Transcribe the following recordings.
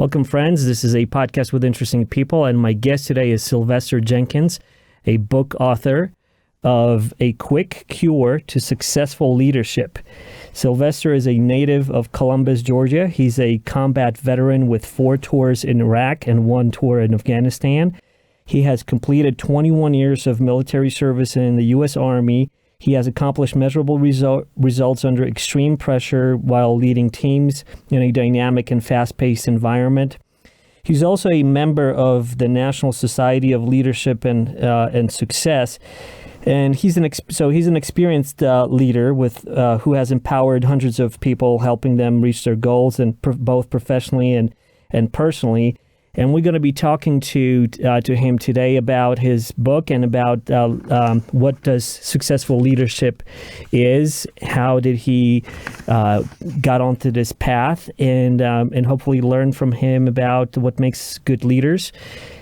Welcome, friends. This is a podcast with interesting people, and my guest today is Sylvester Jenkins, a book author of A Quick Cure to Successful Leadership. Sylvester is a native of Columbus, Georgia. He's a combat veteran with 4 tours in Iraq and 1 tour in Afghanistan. He has completed 21 years of military service in the U.S. Army. He has accomplished measurable results under extreme pressure while leading teams in a dynamic and fast-paced environment. He's also a member of the National Society of Leadership and Success, and he's an experienced leader with who has empowered hundreds of people, helping them reach their goals, and both professionally and personally. And we're going to be talking to him today about his book and about what does successful leadership is, how did he got onto this path, and hopefully learn from him about what makes good leaders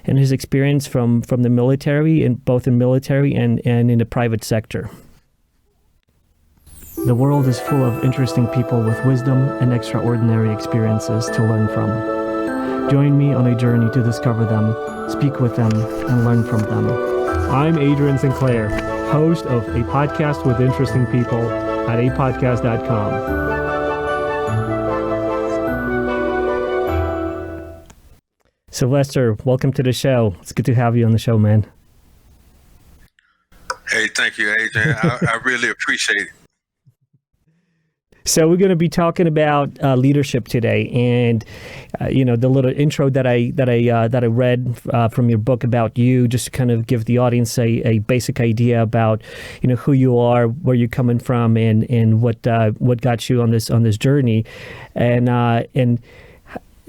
and his experience from the military, and both in military and in the private sector. The world is full of interesting people with wisdom and extraordinary experiences to learn from. Join me on a journey to discover them, speak with them, and learn from them. I'm Adrian Sinclair, host of A Podcast with Interesting People at apodcast.com. Sylvester, welcome to the show. It's good to have you on the show, man. Hey, thank you, Adrian. I really appreciate it. So we're going to be talking about leadership today, and the little intro that I read from your book about you, just to kind of give the audience a basic idea about who you are, where you're coming from, and what got you on this journey, and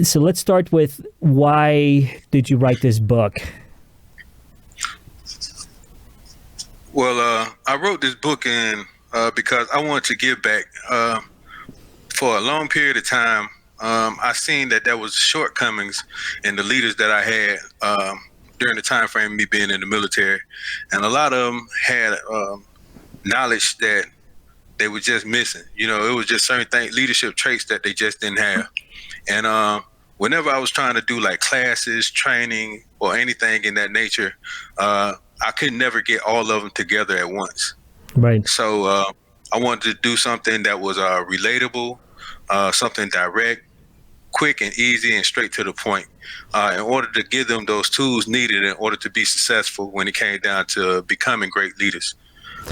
so let's start with, why did you write this book? Well, I wrote this book because I wanted to give back. For a long period of time, I seen that there was shortcomings in the leaders that I had during the time frame of me being in the military, and a lot of them had knowledge that they were just missing. It was just certain leadership traits that they just didn't have. And whenever I was trying to do like classes, training, or anything in that nature, I could never get all of them together at once. Right. So I wanted to do something that was relatable, something direct, quick and easy and straight to the point, in order to give them those tools needed in order to be successful when it came down to becoming great leaders.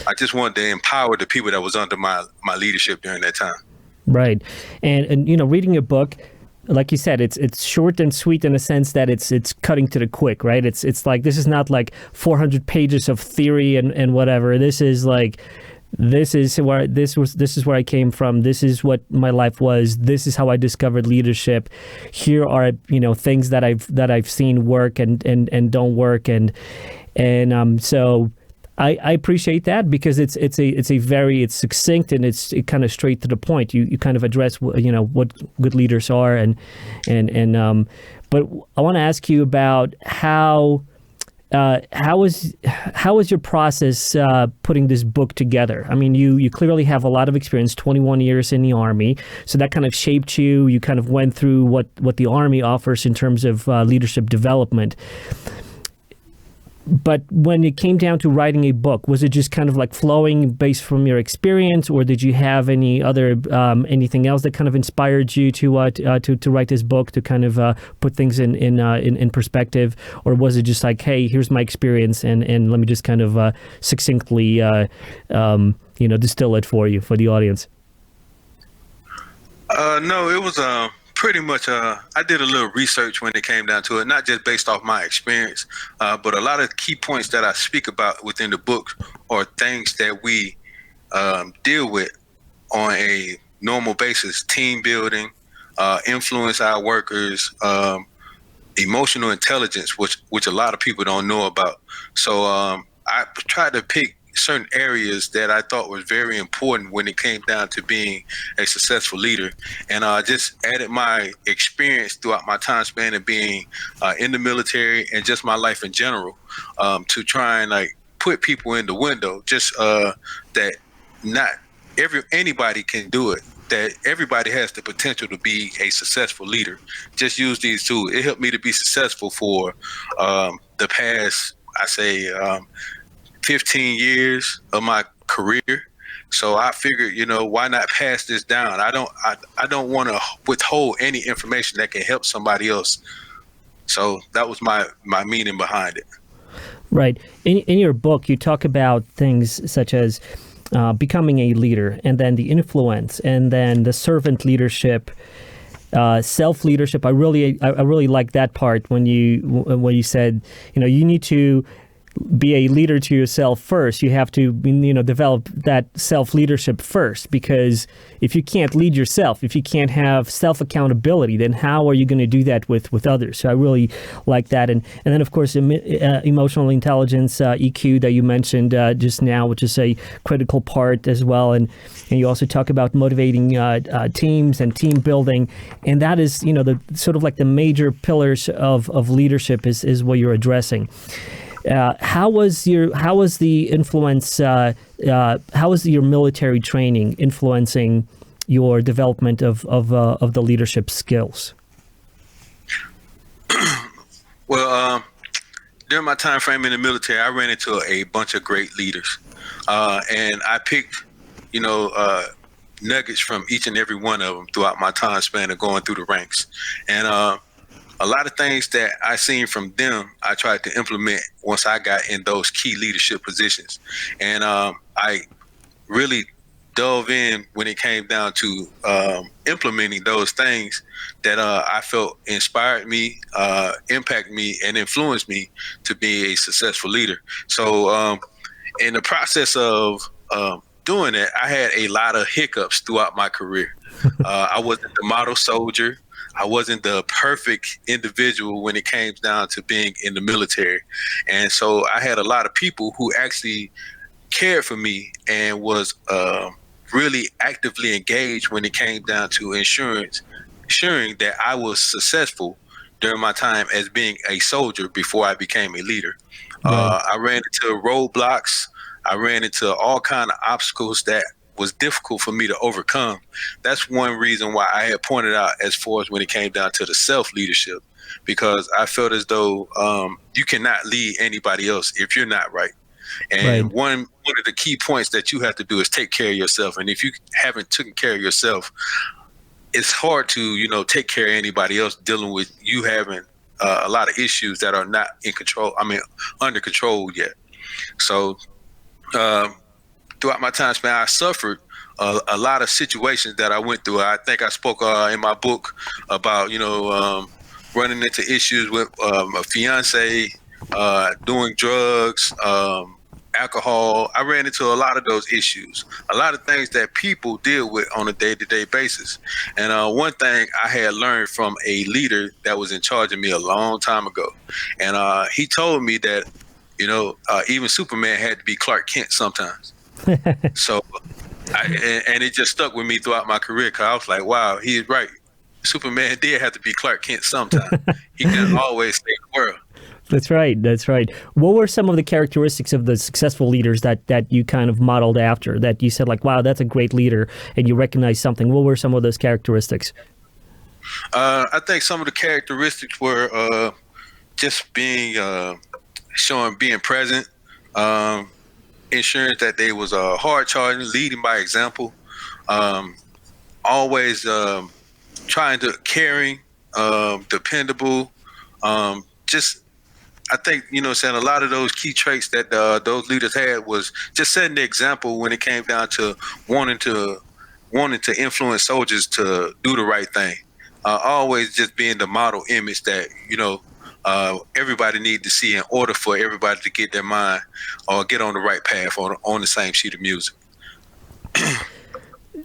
I just wanted to empower the people that was under my leadership during that time. Right. And reading your book, like you said, it's short and sweet in a sense that it's cutting to the quick, right? It's like, this is not like 400 pages of theory and whatever. This is like, this is where I came from. This is what my life was. This is how I discovered leadership. Here are things that I've seen work and don't work, and so I appreciate that, because it's succinct, and it's kind of straight to the point. You kind of address what good leaders are, and but I want to ask you about how was your process putting this book together? I mean, you clearly have a lot of experience, 21 years in the Army, so that kind of shaped you. You kind of went through what the Army offers in terms of leadership development. But when it came down to writing a book, was it just kind of like flowing based from your experience, or did you have any other anything else that kind of inspired you to write this book, to kind of put things in perspective, or was it just like, hey, here's my experience, and let me just kind of succinctly distill it for the audience? No, it was pretty much, I did a little research when it came down to it, not just based off my experience, but a lot of key points that I speak about within the book are things that we deal with on a normal basis: team building, influence our workers, emotional intelligence, which a lot of people don't know about. So I tried to pick certain areas that I thought was very important when it came down to being a successful leader, and just added my experience throughout my time span of being in the military and just my life in general, to try and like put people in the window, just that not anybody can do it. that everybody has the potential to be a successful leader. Just use these tools. It helped me to be successful for the past, I say, 15 years of my career. So I figured, why not pass this down? I don't want to withhold any information that can help somebody else. So that was my meaning behind it. Right. In your book, you talk about things such as becoming a leader, and then the influence, and then the servant leadership, self-leadership. I really like that part when you said, you need to be a leader to yourself first. You have to, develop that self-leadership first, because if you can't lead yourself, if you can't have self-accountability, then how are you going to do that with others? So I really like that. And then, of course, emotional intelligence, EQ, that you mentioned just now, which is a critical part as well. And you also talk about motivating teams and team building. And that is, the sort of like the major pillars of leadership is what you're addressing. How was the influence? How was your military training influencing your development of the leadership skills? Well, during my time frame in the military, I ran into a bunch of great leaders, and I picked, nuggets from each and every one of them throughout my time span of going through the ranks, and a lot of things that I seen from them, I tried to implement once I got in those key leadership positions. And I really dove in when it came down to implementing those things that I felt inspired me, impacted me, and influenced me to be a successful leader. So in the process of doing that, I had a lot of hiccups throughout my career. I wasn't the model soldier. I wasn't the perfect individual when it came down to being in the military. And so I had a lot of people who actually cared for me and was really actively engaged when it came down to ensuring that I was successful during my time as being a soldier before I became a leader. Right. I ran into roadblocks. I ran into all kind of obstacles that was difficult for me to overcome. That's one reason why I had pointed out as far as when it came down to the self-leadership, because I felt as though you cannot lead anybody else if you're not right. And right. One of the key points that you have to do is take care of yourself. And if you haven't taken care of yourself, it's hard to, take care of anybody else dealing with you having a lot of issues that are not under control yet. So, throughout my time span, I suffered a lot of situations that I went through. I think I spoke in my book about, running into issues with a fiance, doing drugs, alcohol. I ran into a lot of those issues, a lot of things that people deal with on a day-to-day basis. And one thing I had learned from a leader that was in charge of me a long time ago, and he told me that, even Superman had to be Clark Kent sometimes. So, and it just stuck with me throughout my career, because I was like, wow, he's right. Superman did have to be Clark Kent sometime. He couldn't always save the world. That's right. That's right. What were some of the characteristics of the successful leaders that you kind of modeled after, that you said like, wow, that's a great leader, and you recognize something? What were some of those characteristics? I think some of the characteristics were just being present, ensuring that they was hard charging, leading by example, always trying to caring, dependable. I think, saying a lot of those key traits that those leaders had was just setting the example when it came down to wanting to influence soldiers to do the right thing. Always just being the model image that, everybody need to see in order for everybody to get their mind or get on the right path or on the same sheet of music.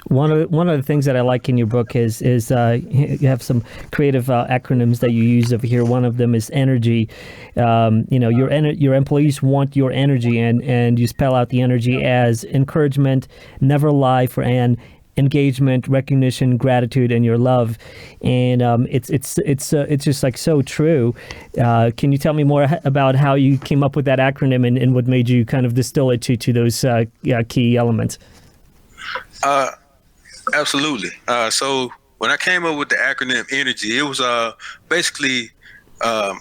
One of the things that I like in your book is you have some creative acronyms that you use over here. One of them is energy. Your employees want your energy, and you spell out the energy as encouragement, never lie for an engagement, recognition, gratitude, and your love. And it's just like so true. Can you tell me more about how you came up with that acronym and what made you kind of distill it to those key elements? Absolutely. So when I came up with the acronym Energy, it was basically um,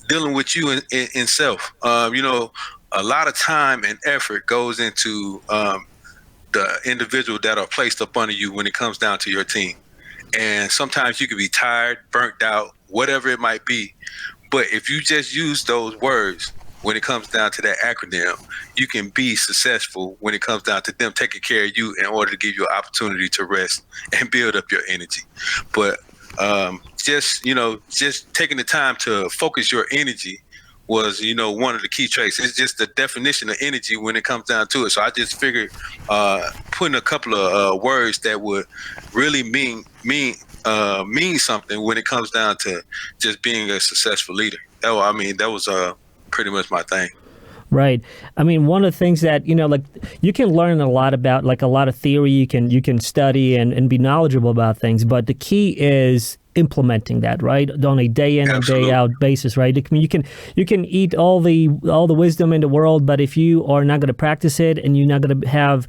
dealing with you in self. A lot of time and effort goes into the individual that are placed up under you when it comes down to your team. And sometimes you can be tired, burnt out, whatever it might be. But if you just use those words when it comes down to that acronym, you can be successful when it comes down to them taking care of you in order to give you an opportunity to rest and build up your energy. But just taking the time to focus your energy was, one of the key traits. It's just the definition of energy when it comes down to it. So I just figured putting a couple of words that would really mean something when it comes down to just being a successful leader. That was pretty much my thing. Right. I mean, one of the things that, like you can learn a lot about, like a lot of theory, you can study and be knowledgeable about things, but the key is implementing that, right? On a day in and day out basis, right? I mean, you can eat all the wisdom in the world, but if you are not going to practice it and you're not going to have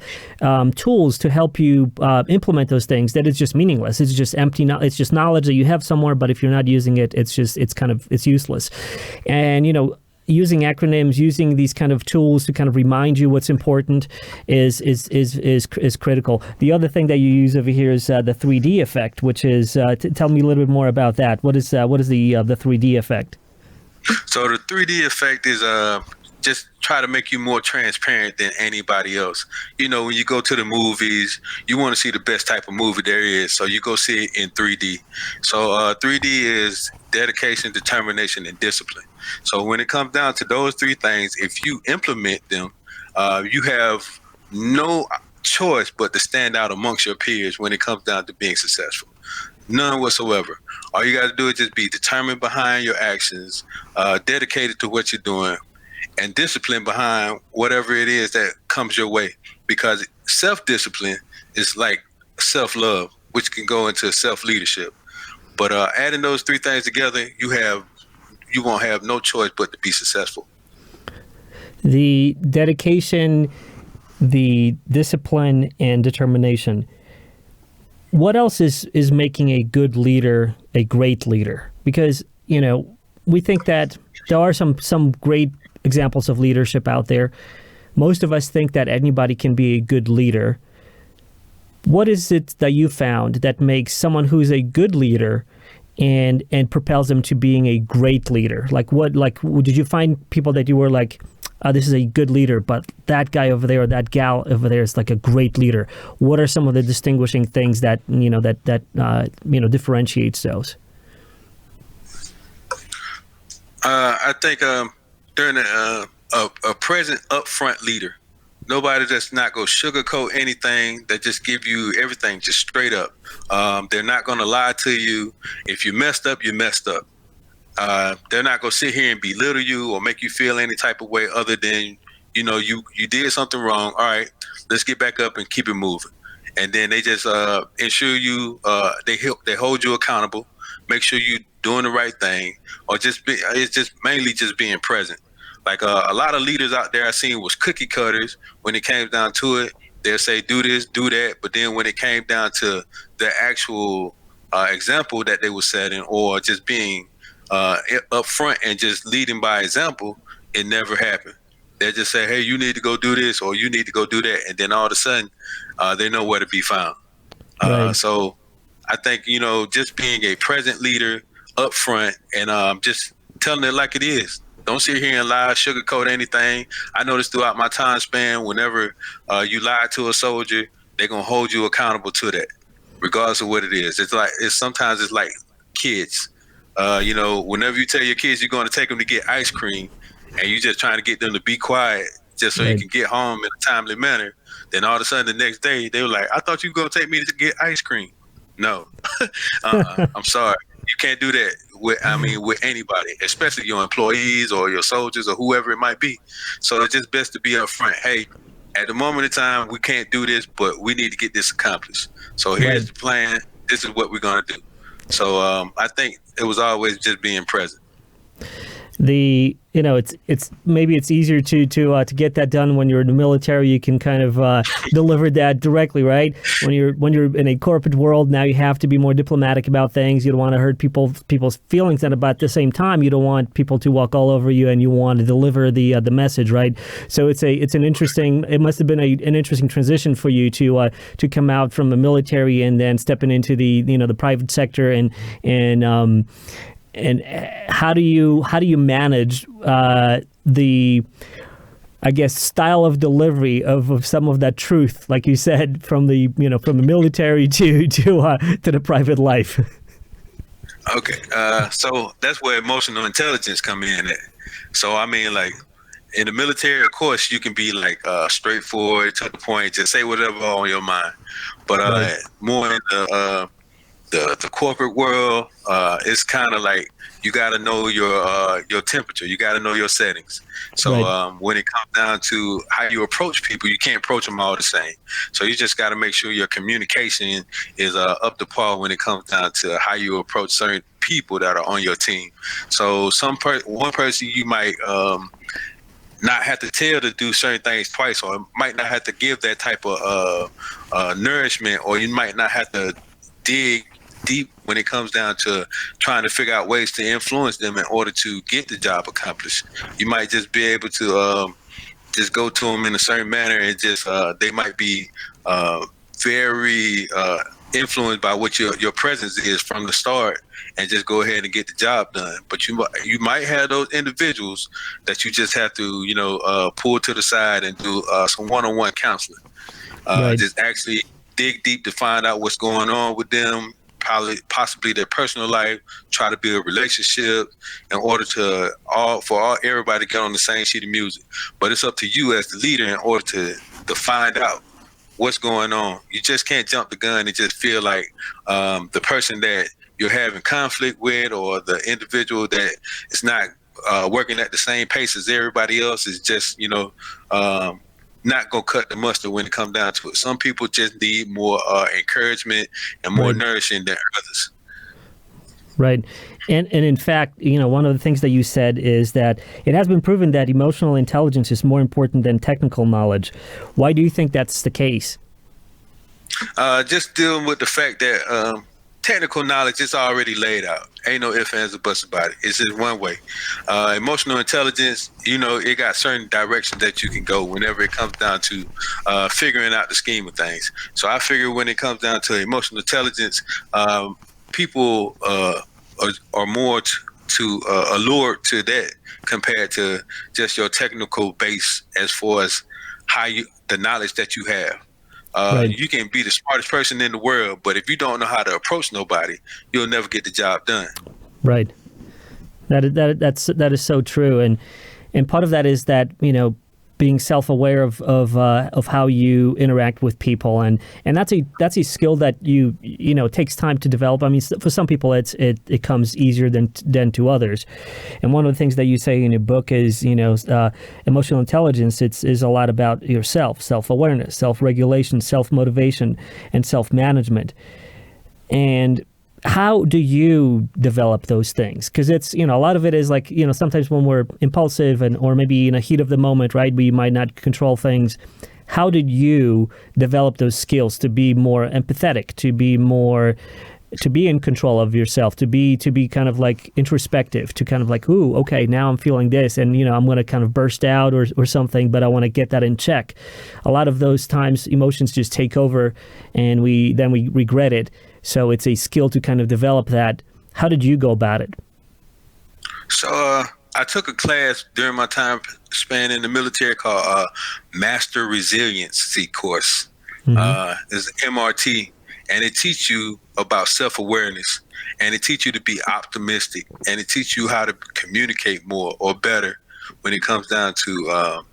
tools to help you implement those things, then it's just meaningless. It's just empty. It's just knowledge that you have somewhere, but if you're not using it, it's useless. And using acronyms, using these kind of tools to kind of remind you what's important is critical. The other thing that you use over here is the 3D effect, which is tell me a little bit more about that. What is the 3D effect? So the 3D effect is just try to make you more transparent than anybody else. When you go to the movies, you want to see the best type of movie there is, so you go see it in 3D. So 3D is dedication, determination, and discipline. So when it comes down to those three things, if you implement them, you have no choice but to stand out amongst your peers when it comes down to being successful. None whatsoever. All you got to do is just be determined behind your actions, dedicated to what you're doing, and discipline behind whatever it is that comes your way. Because self-discipline is like self-love, which can go into self-leadership. But adding those three things together, you won't have no choice but to be successful. The dedication, the discipline, and determination. What else is making a good leader a great leader? Because, we think that there are some great examples of leadership out there. Most of us think that anybody can be a good leader. What is it that you found that makes someone who's a good leader and propels them to being a great leader? Did you find people that you were like, this is a good leader, but that guy over there or that gal over there is like a great leader? What are some of the distinguishing things that differentiates those? I think during a present, upfront leader, nobody that's not going to sugarcoat anything, that just give you everything just straight up. They're not going to lie to you. If you messed up, you messed up. They're not going to sit here and belittle you or make you feel any type of way other than, you did something wrong. All right, let's get back up and keep it moving. And then they just ensure you, they hold you accountable, make sure you're doing the right thing, or it's just mainly just being present. Like a lot of leaders out there I seen was cookie cutters. When it came down to it, they'll say, do this, do that. But then when it came down to the actual example that they were setting, or just being up front and just leading by example, it never happened. They just say, hey, you need to go do this, or you need to go do that. And then all of a sudden, they know where to be found. Right. So I think, just being a present leader up front and just telling it like it is. Don't sit here and lie, sugarcoat anything. I noticed throughout my time span, whenever you lie to a soldier, they're going to hold you accountable to that, regardless of what it is. Sometimes it's like kids. Whenever you tell your kids you're going to take them to get ice cream and you're just trying to get them to be quiet just so you can get home in a timely manner, then all of a sudden the next day they were like, I thought you were going to take me to get ice cream. No, I'm sorry. You can't do that with anybody, especially your employees or your soldiers or whoever it might be. So it's just best to be upfront. Hey, at the moment in time, we can't do this, but we need to get this accomplished. So here's the plan. This is what we're going to do. So I think it was always just being present. it's maybe it's easier to get that done when you're in the military. You can kind of deliver that directly, right? When you're in a corporate world, now you have to be more diplomatic about things. You don't want to hurt people's feelings, and about the same time, you don't want people to walk all over you, and you want to deliver the message, right? So it's an interesting. It must have been an interesting transition for you to come out from the military and then stepping into the private sector and how do you manage the, I guess, style of delivery of some of that truth, like you said, from the military to the private life? Okay, so that's where emotional intelligence come in at. So I mean, like in the military, of course, you can be like straightforward, to the point, just say whatever on your mind. But Right. more in the corporate world, it's kind of like you got to know your temperature. You got to know your settings. So Right. when it comes down to how you approach people, you can't approach them all the same. So you just got to make sure your communication is up to par when it comes down to how you approach certain people that are on your team. So one person you might not have to tell to do certain things twice, or might not have to give that type of nourishment, or you might not have to dig deep when it comes down to trying to figure out ways to influence them in order to get the job accomplished. You might just be able to just go to them in a certain manner, and just they might be very influenced by what your presence is from the start, and just go ahead and get the job done. But you might have those individuals that you just have to pull to the side and do some one-on-one counseling. Right. Just actually dig deep to find out what's going on with them, possibly their personal life, try to build relationships in order to everybody to get on the same sheet of music. But it's up to you as the leader in order to find out what's going on. You just can't jump the gun and just feel like the person that you're having conflict with, or the individual that is not working at the same pace as everybody else, is just not gonna cut the mustard when it comes down to it. Some people just need more encouragement and more Right. nourishing than others. Right. And in fact, one of the things that you said is that it has been proven that emotional intelligence is more important than technical knowledge. Why do you think that's the case? Just dealing with the fact that technical knowledge is already laid out. Ain't no ifs, ands, or buts about it. It's just one way. Emotional intelligence, it got certain directions that you can go whenever it comes down to figuring out the scheme of things. So I figure when it comes down to emotional intelligence, people are more to allured to that compared to just your technical base, as far as the knowledge that you have. Right. You can be the smartest person in the world, but if you don't know how to approach nobody, you'll never get the job done. Right. That is so true, and part of that is that being self-aware of how you interact with people, and that's a skill that it takes time to develop. I mean, for some people it comes easier than to others. And one of the things that you say in your book is emotional intelligence. Is a lot about yourself, self-awareness, self-regulation, self-motivation, and self-management. And how do you develop those things? Because it's, a lot of it is like, sometimes when we're impulsive or maybe in a heat of the moment, right, we might not control things. How did you develop those skills to be more empathetic, to be in control of yourself, to be kind of like introspective, to kind of like, ooh, okay, now I'm feeling this, and I'm going to kind of burst out or something, but I want to get that in check. A lot of those times emotions just take over, and we regret it. So it's a skill to kind of develop that. How did you go about it? So I took a class during my time span in the military called Master Resiliency course. It's MRT, and it teaches you about self-awareness, and it teaches you to be optimistic, and it teaches you how to communicate more or better when it comes down to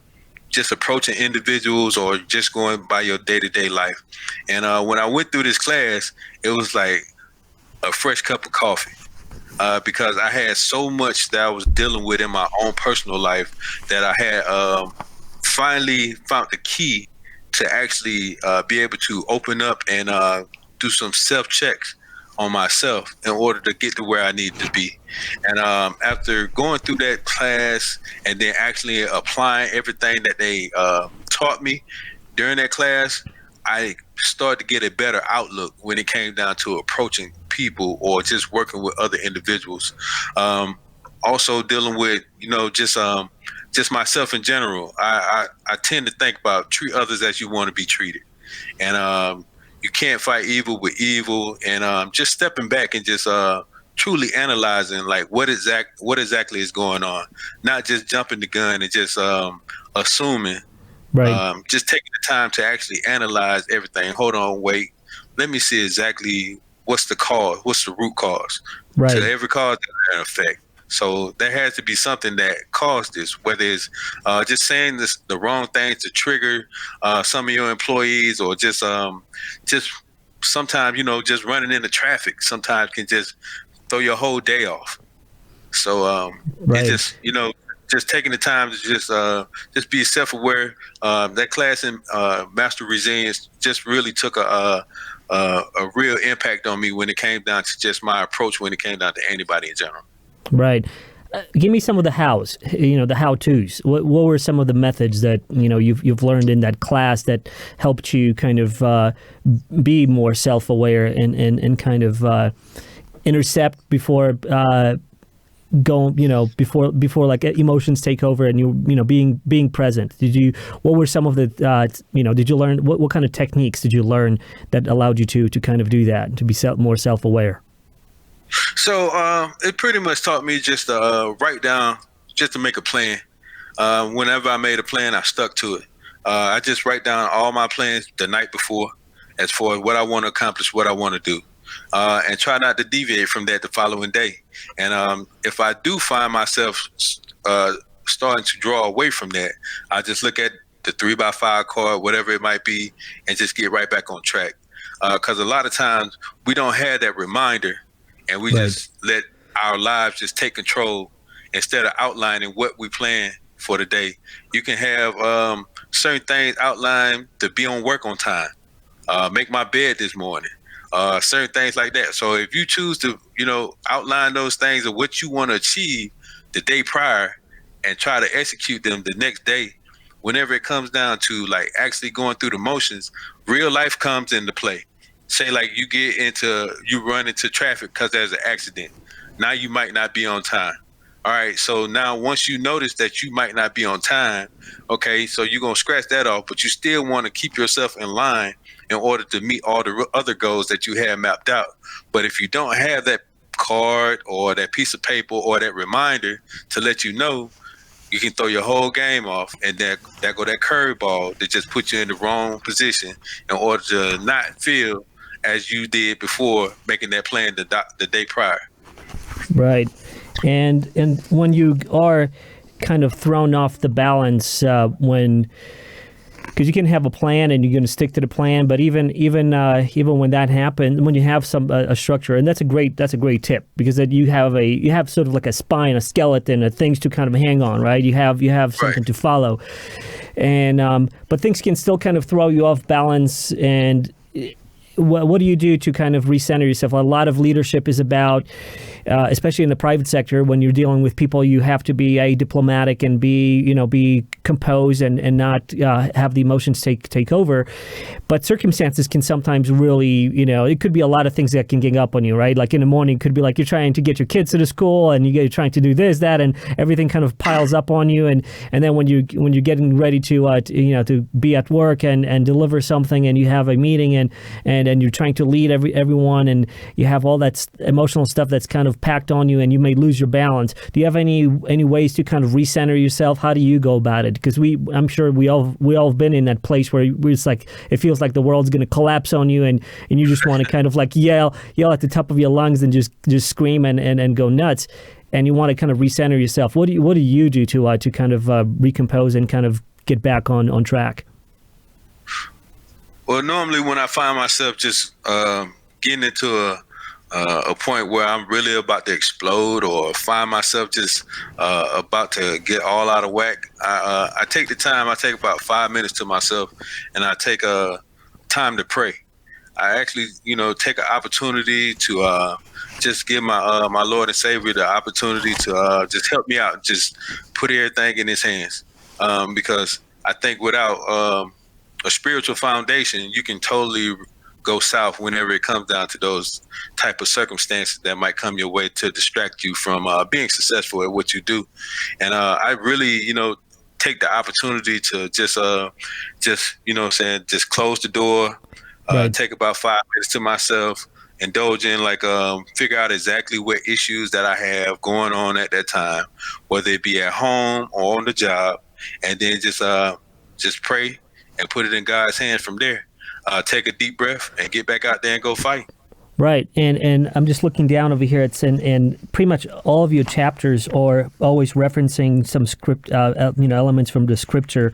just approaching individuals or just going by your day-to-day life. And when I went through this class, it was like a fresh cup of coffee, because I had so much that I was dealing with in my own personal life that I had finally found the key to actually be able to open up and do some self-checks on myself in order to get to where I need to be. And after going through that class and then actually applying everything that they taught me during that class, I started to get a better outlook when it came down to approaching people or just working with other individuals. Also dealing with, just myself in general. I tend to think about treat others as you want to be treated. And you can't fight evil with evil. And just stepping back and just truly analyzing like what exactly is going on, not just jumping the gun and just assuming. Right. Just taking the time to actually analyze everything. Hold on, wait. Let me see exactly what's the cause, what's the root cause. Right. To every cause there's an effect. So there has to be something that caused this, whether it's just saying the wrong things to trigger some of your employees, or just sometimes, just running into traffic sometimes can just throw your whole day off. So Right. It's just, just taking the time to just be self-aware. That class in Master Resilience just really took a real impact on me when it came down to just my approach when it came down to anybody in general. Right. Give me some of the hows, the how-tos. What were some of the methods that, you've learned in that class that helped you kind of be more self-aware and kind of intercept before before like emotions take over and being present? What were some of the did you learn what kind of techniques did you learn that allowed you to kind of do that, to be more self-aware? So it pretty much taught me just to write down, just to make a plan. Whenever I made a plan, I stuck to it. I just write down all my plans the night before as far as what I want to accomplish, what I want to do, and try not to deviate from that the following day. And if I do find myself starting to draw away from that, I just look at the 3x5 card, whatever it might be, and just get right back on track. Because a lot of times we don't have that reminder, and we just let our lives just take control instead of outlining what we plan for the day. You can have certain things outlined to be on work on time, make my bed this morning, certain things like that. So if you choose to, outline those things of what you want to achieve the day prior and try to execute them the next day, whenever it comes down to like actually going through the motions, real life comes into play. Say like you run into traffic because there's an accident. Now you might not be on time. All right, so now once you notice that you might not be on time, okay, so you're going to scratch that off, but you still want to keep yourself in line in order to meet all the other goals that you have mapped out. But if you don't have that card or that piece of paper or that reminder to let you know, you can throw your whole game off, and that go that curveball that just put you in the wrong position in order to not feel as you did before making that plan the day prior. Right. And when you are kind of thrown off the balance, because you can have a plan and you're going to stick to the plan, but even when that happens, when you have a structure, and that's a great tip, because that you have sort of like a spine, a skeleton, of things to kind of hang on, right? You have something to follow, and but things can still kind of throw you off balance. And what do you do to kind of recenter yourself? A lot of leadership is about, especially in the private sector, when you're dealing with people, you have to be diplomatic and be composed and not have the emotions take over. But circumstances can sometimes really, it could be a lot of things that can gang up on you, right? Like in the morning, it could be like you're trying to get your kids to the school and you're trying to do this, that, and everything kind of piles up on you. And then when you're getting ready to be at work and deliver something, and you have a meeting and you're trying to lead everyone, and you have all that emotional stuff that's kind of packed on you, and you may lose your balance. Do you have any ways to kind of recenter yourself? How do you go about it? Because I'm sure we all have been in that place where it's like it feels like the world's going to collapse on you, and you just want to kind of like yell at the top of your lungs and just scream and go nuts, and you want to kind of recenter yourself. What do you do to kind of recompose and kind of get back on track? Well, normally when I find myself just getting into a point where I'm really about to explode, or find myself just about to get all out of whack, I take the time. I take about 5 minutes to myself, and I take time to pray. I actually, take an opportunity to just give my Lord and Savior the opportunity to just help me out, just put everything in His hands. Because I think without a spiritual foundation, you can totally go south whenever it comes down to those type of circumstances that might come your way to distract you from being successful at what you do. And I really, take the opportunity to just close the door, Right. take about 5 minutes to myself, indulge in figure out exactly what issues that I have going on at that time, whether it be at home or on the job, and then just pray and put it in God's hands from there. Take a deep breath and get back out there and go fight. Right, and I'm just looking down over here. It's and pretty much all of your chapters are always referencing some script, elements from the scripture,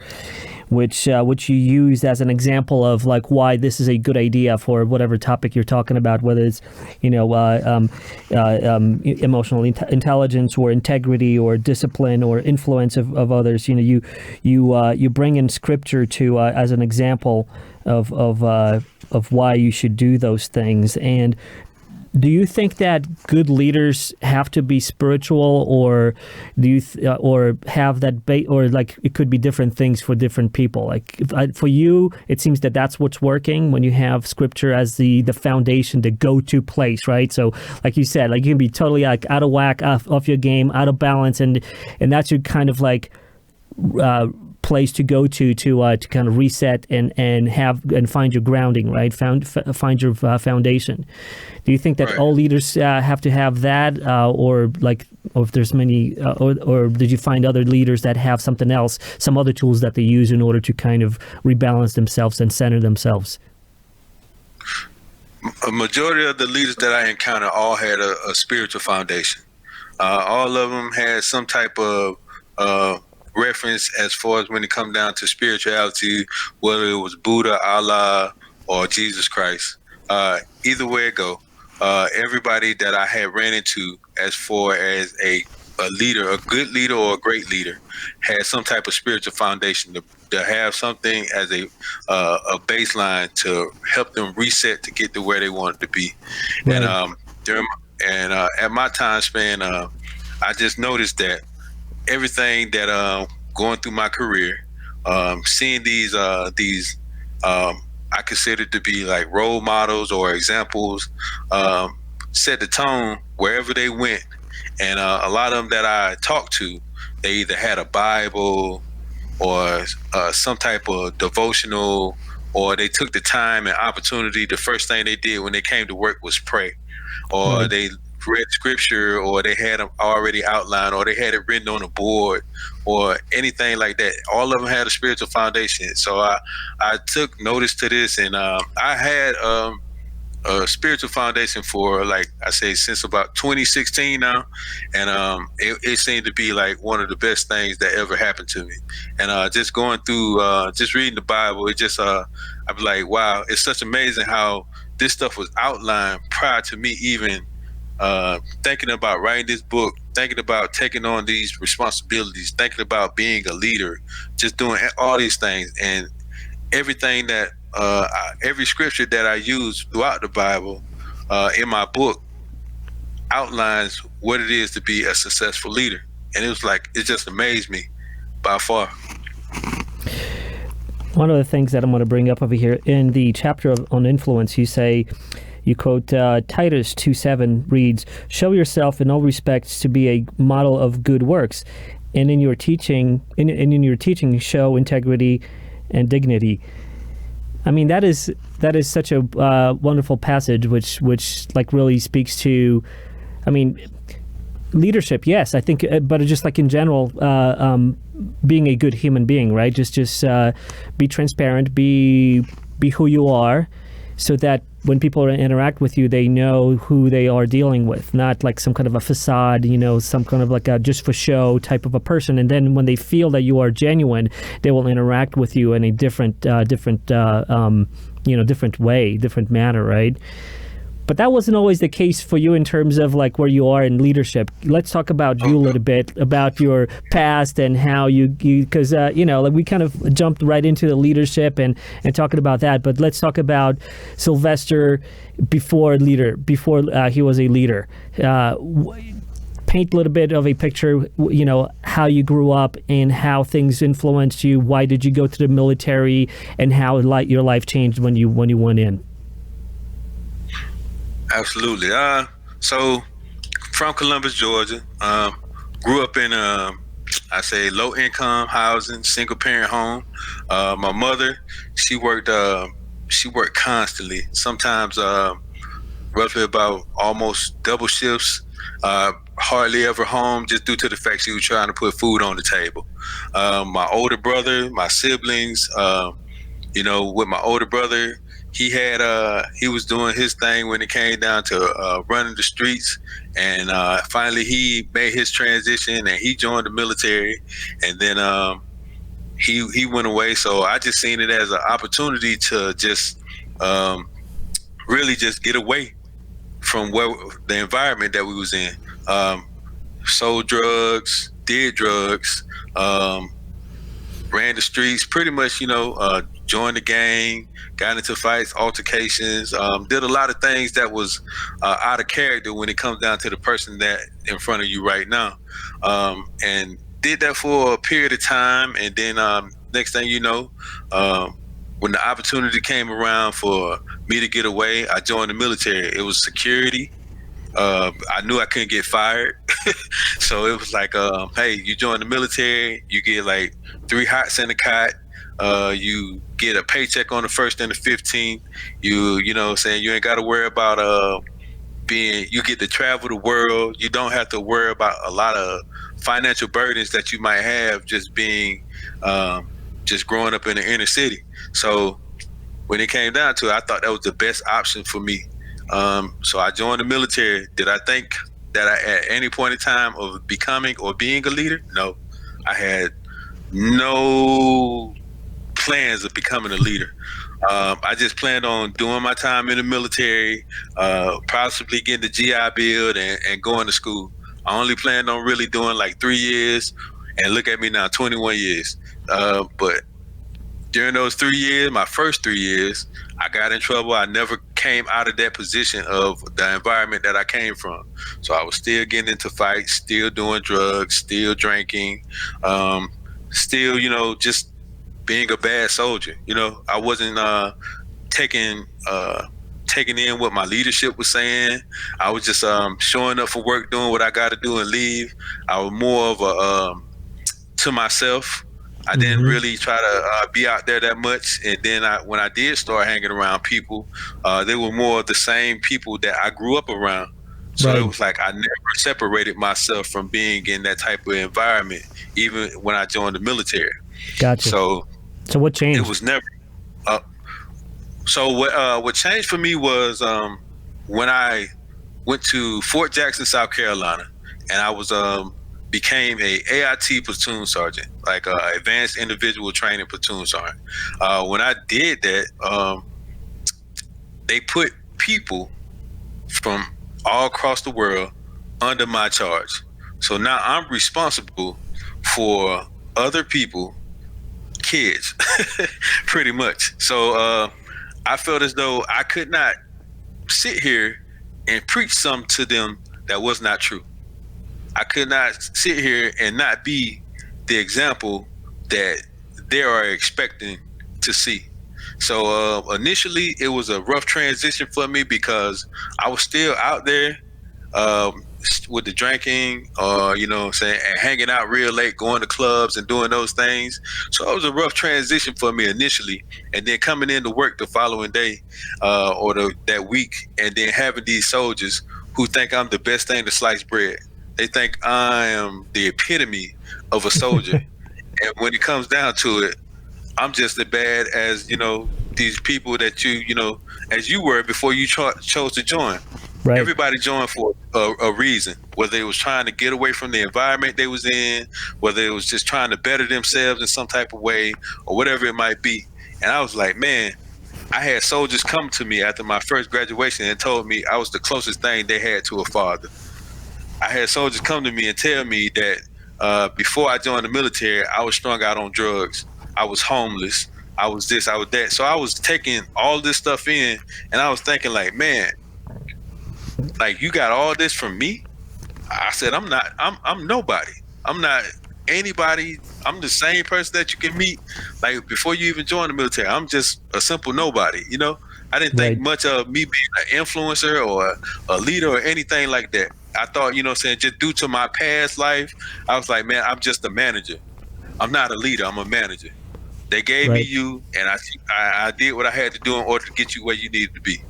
which you use as an example of like why this is a good idea for whatever topic you're talking about, whether it's emotional intelligence or integrity or discipline or influence of others. You bring in scripture to as an example of why you should do those things. And do you think that good leaders have to be spiritual, or do you or have that or like it could be different things for different people? Like for you, it seems that that's what's working when you have scripture as the foundation, the go-to place, right? So like you said, like you can be totally like out of whack, off your game, out of balance, and that's your kind of like place to go to kind of reset and find your grounding, right? Find your foundation. Do you think that Right. all leaders have to have that, or if there's many, or did you find other leaders that have something else, some other tools that they use in order to kind of rebalance themselves and center themselves? A majority of the leaders that I encountered all had a spiritual foundation. All of them had some type of reference as far as when it comes down to spirituality, whether it was Buddha, Allah, or Jesus Christ. Either way it go, everybody that I had ran into as far as a leader, a good leader or a great leader, had some type of spiritual foundation to have something as a baseline to help them reset to get to where they wanted to be. Right. And at my time span, I just noticed that everything that going through my career, seeing these I consider to be like role models or examples, set the tone wherever they went. And a lot of them that I talked to, they either had a Bible or some type of devotional, or they took the time and opportunity. The first thing they did when they came to work was pray, or Right. they read scripture, or they had them already outlined, or they had it written on a board, or anything like that. All of them had a spiritual foundation. So I took notice to this, and I had a spiritual foundation for, like I say, since about 2016 now, and it seemed to be like one of the best things that ever happened to me. And just going through, just reading the Bible, it just I'd be like, wow, it's such amazing how this stuff was outlined prior to me even thinking about writing this book, thinking about taking on these responsibilities, thinking about being a leader, just doing all these things. And everything that every scripture that I use throughout the Bible in my book outlines what it is to be a successful leader. And it just amazed me by far. One of the things that I'm going to bring up over here in the chapter on influence, you quote Titus 2:7 reads, "Show yourself in all respects to be a model of good works, and in your teaching, show integrity and dignity." I mean, that is such a wonderful passage, which like really speaks to, I mean, leadership. Yes, I think, but just like in general, being a good human being, right? Just be transparent, be who you are, so that when people interact with you, they know who they are dealing with, not like some kind of a facade, some kind of like a just for show type of a person. And then when they feel that you are genuine, they will interact with you in a different way, different manner, right? But that wasn't always the case for you in terms of like where you are in leadership. Let's talk about you a little bit, about your past and how you because like we kind of jumped right into the leadership and talking about that. But let's talk about Sylvester before he was a leader. Paint a little bit of a picture, how you grew up and how things influenced you. Why did you go to the military, and how your life changed when you went in? Absolutely. So from Columbus, Georgia, grew up in low income housing, single parent home. My mother, she worked constantly, sometimes roughly about almost double shifts, hardly ever home, just due to the fact she was trying to put food on the table. My older brother, my siblings, with my older brother, he was doing his thing when it came down to running the streets, and finally he made his transition and he joined the military, and then he went away. So I just seen it as an opportunity to just really just get away from the environment that we was in. Sold drugs, did drugs, ran the streets, pretty much, joined the gang, got into fights, altercations, did a lot of things that was out of character when it comes down to the person that in front of you right now. And did that for a period of time. And then next thing you know, when the opportunity came around for me to get away, I joined the military. It was security. I knew I couldn't get fired. So it was like, hey, you join the military, you get like 3 hots in the cot. You get a paycheck on the 1st and the 15th. You ain't got to worry about you get to travel the world. You don't have to worry about a lot of financial burdens that you might have just being just growing up in the inner city. So when it came down to it, I thought that was the best option for me. So I joined the military. Did I think that at any point in time of becoming or being a leader? No, I had no plans of becoming a leader. I just planned on doing my time in the military, possibly getting the GI Bill and going to school. I only planned on really doing like 3 years, and look at me now, 21 years. But during those 3 years, my first 3 years, I got in trouble. I never came out of that position of the environment that I came from. So I was still getting into fights, still doing drugs, still drinking, still, just being a bad soldier. I wasn't taking in what my leadership was saying. I was just showing up for work, doing what I got to do and leave. I was more of a to myself. I didn't really try to be out there that much. And then when I did start hanging around people, they were more of the same people that I grew up around. So It was like I never separated myself from being in that type of environment, even when I joined the military. Gotcha. So what changed? It was never. So what changed for me was when I went to Fort Jackson, South Carolina, and I was became a AIT platoon sergeant, like advanced individual training platoon sergeant. When I did that, they put people from all across the world under my charge. So now I'm responsible for other people, kids, pretty much. So I felt as though I could not sit here and preach something to them that was not true. I could not sit here and not be the example that they are expecting to see. So initially, it was a rough transition for me because I was still out there with the drinking, and hanging out real late, going to clubs and doing those things. So it was a rough transition for me initially. And then coming into work the following day that week, and then having these soldiers who think I'm the best thing to slice bread. They think I am the epitome of a soldier. And when it comes down to it, I'm just as bad as, these people that as you were before you chose to join. Right. Everybody joined for a reason, whether it was trying to get away from the environment they was in, whether it was just trying to better themselves in some type of way, or whatever it might be. And I was like, man, I had soldiers come to me after my first graduation and told me I was the closest thing they had to a father. I had soldiers come to me and tell me that before I joined the military, I was strung out on drugs. I was homeless. I was this, I was that. So I was taking all this stuff in, and I was thinking like, man, like, you got all this from me? I said, I'm nobody. I'm not anybody. I'm the same person that you can meet, like, before you even join the military. I'm just a simple nobody, you know? I didn't think much of me being an influencer or a leader or anything like that. I thought, you know what I'm saying, just due to my past life, I was like, man, I'm just a manager. I'm not a leader, I'm a manager. They gave me you, and I did what I had to do in order to get you where you needed to be.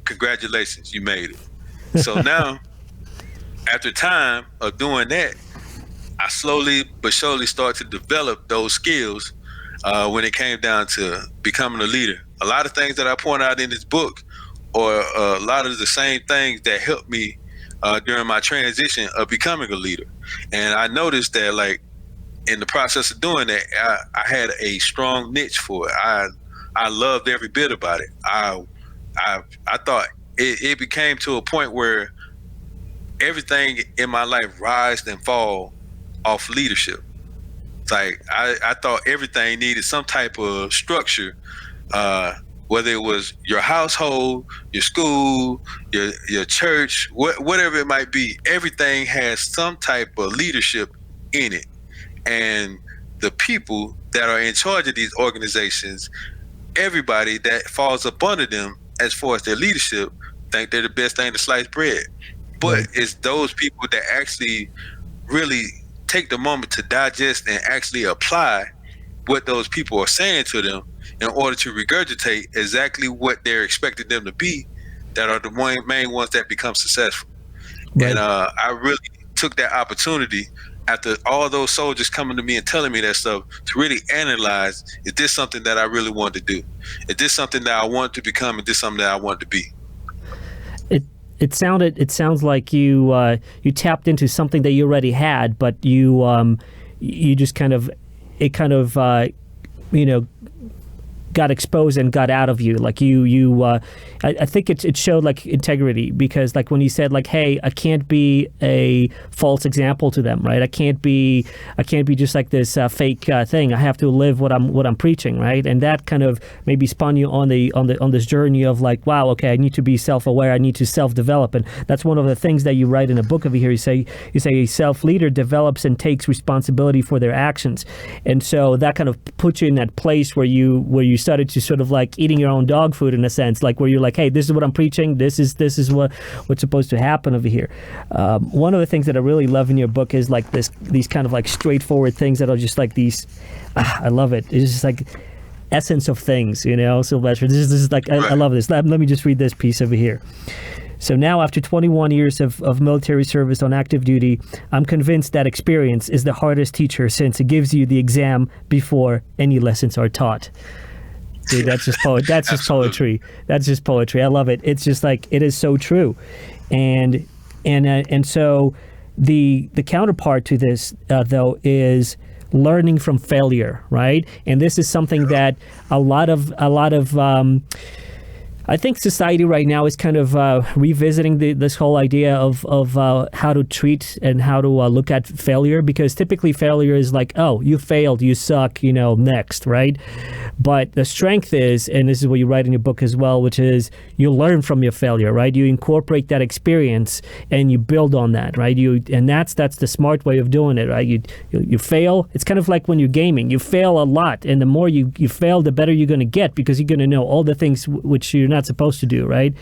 Congratulations, you made it. So now, after time of doing that, I slowly but surely started to develop those skills when it came down to becoming a leader. A lot of things that I point out in this book are a lot of the same things that helped me during my transition of becoming a leader. And I noticed that, like, in the process of doing that, I had a strong niche for it. I loved every bit about it. I thought it became to a point where everything in my life rised and fall off leadership. It's like I thought everything needed some type of structure, whether it was your household, your school, your church, whatever it might be. Everything has some type of leadership in it. And the people that are in charge of these organizations, everybody that falls up under them as far as their leadership, think they're the best thing to slice bread. But it's those people that actually really take the moment to digest and actually apply what those people are saying to them in order to regurgitate exactly what they're expecting them to be, that are the main ones that become successful. And I really took that opportunity after all those soldiers coming to me and telling me that stuff to really analyze, is this something that I really want to do? Is this something that I want to become? Is this something that I want to be? It sounds like you tapped into something that you already had, but you just kind of got exposed and got out of you. Like I think it showed like integrity, because like when you said like, hey, I can't be a false example to them, right? I can't be just like this fake thing. I have to live what I'm preaching, right? And that kind of maybe spun you on this journey of like, wow, okay, I need to be self-aware. I need to self-develop. And that's one of the things that you write in a book over here. You say a self-leader develops and takes responsibility for their actions. And so that kind of puts you in that place where you started to sort of like eating your own dog food, in a sense, like where you're like, hey, this is what I'm preaching. This is what's supposed to happen over here. One of the things that I really love in your book is like these kind of like straightforward things that are just like these. I love it. It's just like essence of things, Sylvester. This is like I love this. Let me just read this piece over here. So now, after 21 years of military service on active duty, I'm convinced that experience is the hardest teacher, since it gives you the exam before any lessons are taught. Dude, that's just poetry. That's just poetry. I love it. It's just like, it is so true. And so the counterpart to this, though, is learning from failure, right? And this is something that a lot of I think society right now is kind of revisiting this whole idea of how to treat and how to look at failure, because typically failure is like, oh, you failed, you suck, next, right? But the strength is, and this is what you write in your book as well, which is you learn from your failure, right? You incorporate that experience and you build on that, right? And that's the smart way of doing it, right? You fail. It's kind of like when you're gaming. You fail a lot, and the more you fail, the better you're going to get, because you're going to know all the things which you're not supposed to do, right?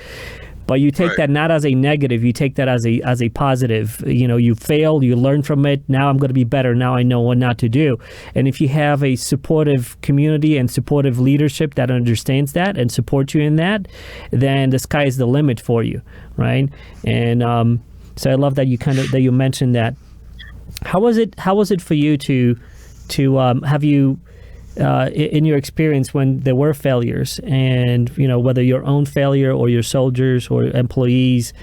But you take that not as a negative, you take that as a positive. You failed, you learn from it. Now I'm going to be better. Now I know what not to do. And if you have a supportive community and supportive leadership that understands that and supports you in that, then the sky is the limit for you, right? And so I love that you mentioned that. How was it for you to have you? In your experience when there were failures, and whether your own failure or your soldiers or employees,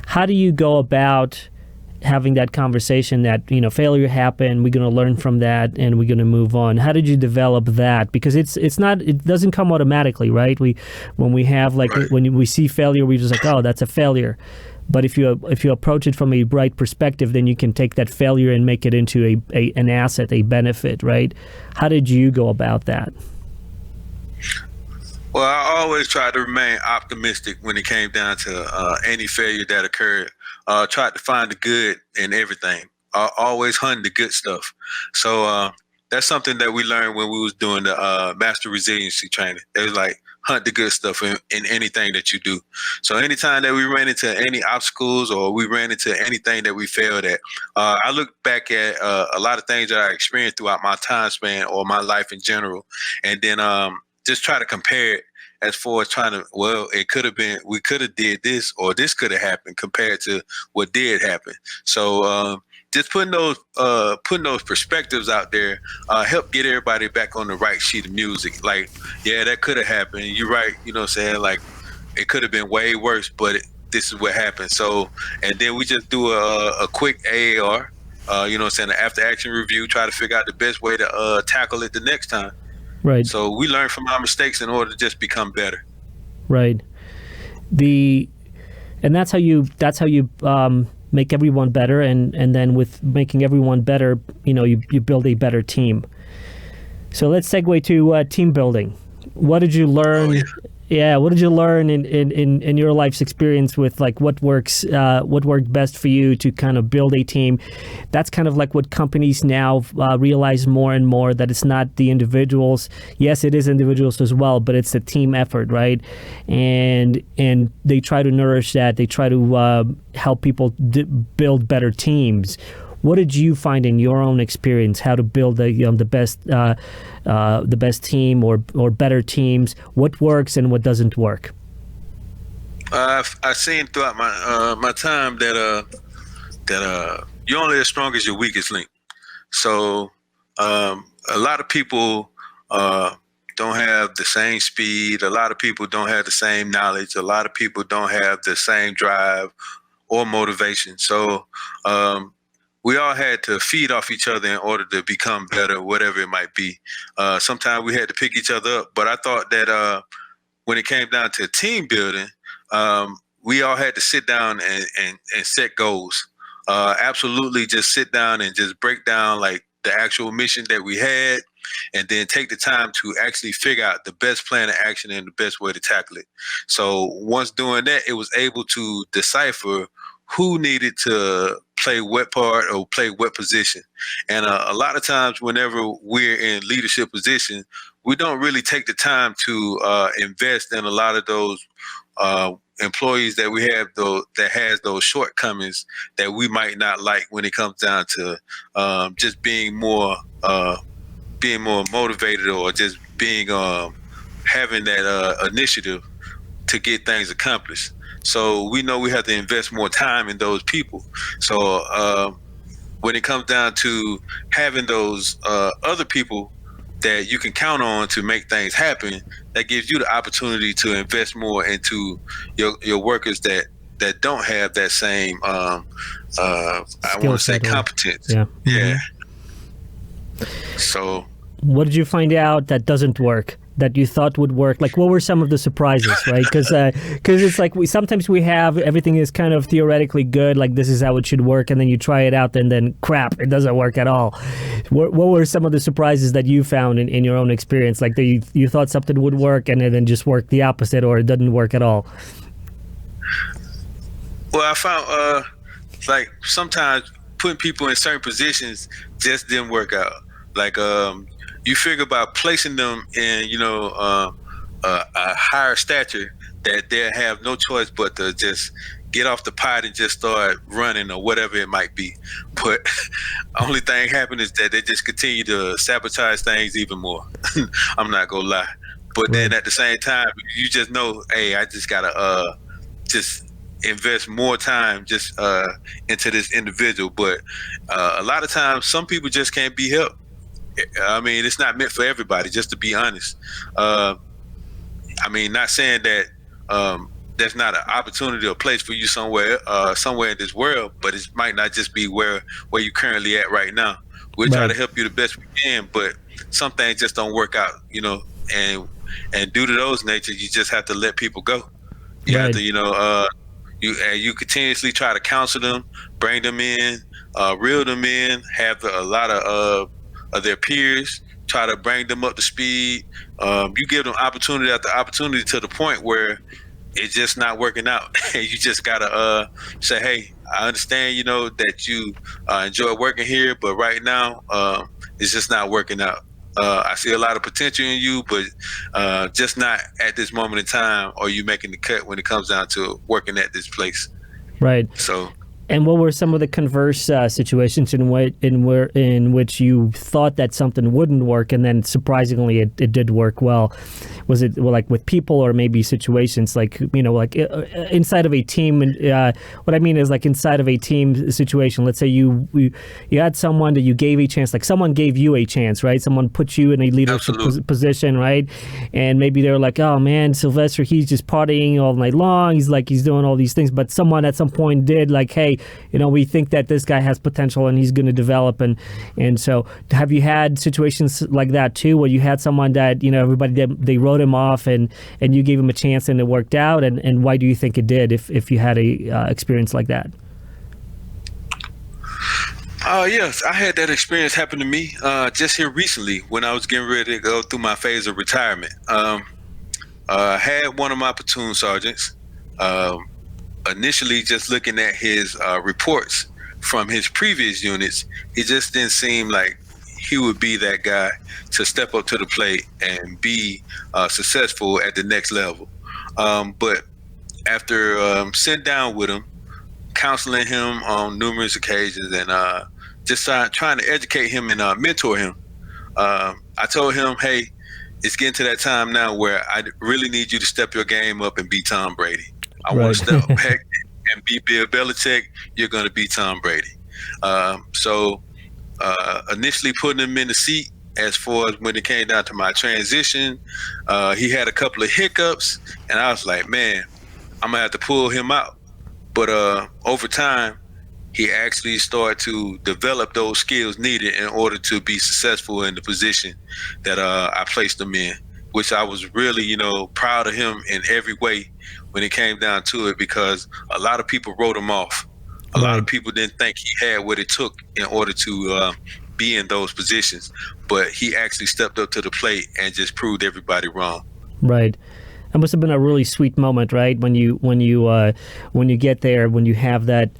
how do you go about having that conversation that, failure happened, we're going to learn from that, and we're going to move on. How did you develop that? Because it doesn't come automatically, right? When we see failure, we're just like, oh, that's a failure. But if you approach it from a right perspective, then you can take that failure and make it into an asset, a benefit, right? How did you go about that? Well, I always tried to remain optimistic when it came down to any failure that occurred. Tried to find the good in everything. Always hunt the good stuff. So that's something that we learned when we was doing the master resiliency training. It was like hunt the good stuff in anything that you do. So anytime that we ran into any obstacles or we ran into anything that we failed at, I look back at a lot of things that I experienced throughout my time span or my life in general, and then just try to compare it as far as it could have been, we could have did this or this could have happened compared to what did happen. So just putting those perspectives out there help get everybody back on the right sheet of music. Like, yeah, that could have happened. You're right. You know what I'm saying? Like, it could have been way worse, but this is what happened. So, and then we just do a quick AAR, you know what I'm saying, an after action review, try to figure out the best way to tackle it the next time. Right. So we learn from our mistakes in order to just become better. Right. And that's how you make everyone better, and then with making everyone better, you build a better team. So let's segue to team building. What did you learn? Oh, yeah. What did you learn in your life's experience with like what worked best for you to kind of build a team? That's kind of like what companies now realize more and more, that it's not the individuals. Yes, it is individuals as well, but it's a team effort, right? And they try to nourish that. They try to help people build better teams. What did you find in your own experience how to build the best team or better teams? What works and what doesn't work? I've seen throughout my time that you're only as strong as your weakest link. So a lot of people don't have the same speed. A lot of people don't have the same knowledge. A lot of people don't have the same drive or motivation. So we all had to feed off each other in order to become better, whatever it might be. Sometimes we had to pick each other up, but I thought that when it came down to team building, we all had to sit down and set goals. Absolutely just sit down and just break down like the actual mission that we had, and then take the time to actually figure out the best plan of action and the best way to tackle it. So once doing that, it was able to decipher who needed to play what part or play what position. And a lot of times whenever we're in leadership position, we don't really take the time to invest in a lot of those employees that we have that has those shortcomings that we might not like when it comes down to just being more motivated or just being having that initiative to get things accomplished. So we know we have to invest more time in those people. So when it comes down to having those other people that you can count on to make things happen, that gives you the opportunity to invest more into your workers that don't have that same I want to say competence. Yeah. Yeah. So what did you find out that doesn't work, that you thought would work? Like, what were some of the surprises, right? Because it's like sometimes we have everything is kind of theoretically good, like this is how it should work, and then you try it out, and then crap, it doesn't work at all. What were some of the surprises that you found in your own experience? Like you thought something would work, and it then just worked the opposite, or it didn't work at all? Well, I found like sometimes putting people in certain positions just didn't work out. Like you figure about placing them in, a higher stature that they'll have no choice but to just get off the pot and just start running or whatever it might be. But only thing happened is that they just continue to sabotage things even more. I'm not gonna lie. But then at the same time, you just know, hey, I just gotta just invest more time just into this individual. But a lot of times, some people just can't be helped. I mean, it's not meant for everybody, just to be honest. I mean, not saying that there's not an opportunity or place for you somewhere in this world, but it might not just be where you're currently at right now. We'll try to help you the best we can, but some things just don't work out, and due to those natures, you just have to let people go. You have to, you continuously try to counsel them, bring them in, reel them in, have a lot of their peers, try to bring them up to speed. You give them opportunity after opportunity to the point where it's just not working out. And you just gotta say, hey, I understand, that you enjoy working here, but right now it's just not working out. I see a lot of potential in you, but just not at this moment in time, or you making the cut when it comes down to working at this place. Right. So. And what were some of the converse situations in which you thought that something wouldn't work, and then surprisingly it did work well? Was it like with people, or maybe situations like inside of a team? And what I mean is, like, inside of a team situation. Let's say you had someone that you gave a chance, like someone gave you a chance, right? Someone put you in a leadership position, right? And maybe they're like, oh man, Sylvester, he's just partying all night long. He's doing all these things, but someone at some point did, like, hey, we think that this guy has potential and he's going to develop. And so have you had situations like that too, where you had someone that, everybody, they wrote him off and you gave him a chance and it worked out? And why do you think it did, if you had a experience like that? Yes, I had that experience happen to me just here recently when I was getting ready to go through my phase of retirement. I had one of my platoon sergeants, initially just looking at his reports from his previous units, it just didn't seem like he would be that guy to step up to the plate and be successful at the next level. But after sitting down with him, counseling him on numerous occasions, and just trying to educate him and mentor him, I told him, hey, it's getting to that time now where I really need you to step your game up and be Tom Brady. I want to step back and be Bill Belichick. You're going to be Tom Brady. So initially putting him in the seat, as far as when it came down to my transition, he had a couple of hiccups, and I was like, man, I'm going to have to pull him out. But over time, he actually started to develop those skills needed in order to be successful in the position that I placed him in, which I was really, proud of him in every way when it came down to it, because a lot of people wrote him off. A lot of people didn't think he had what it took in order to be in those positions, but he actually stepped up to the plate and just proved everybody wrong. Right. That must have been a really sweet moment, right? When you get there, when you have that,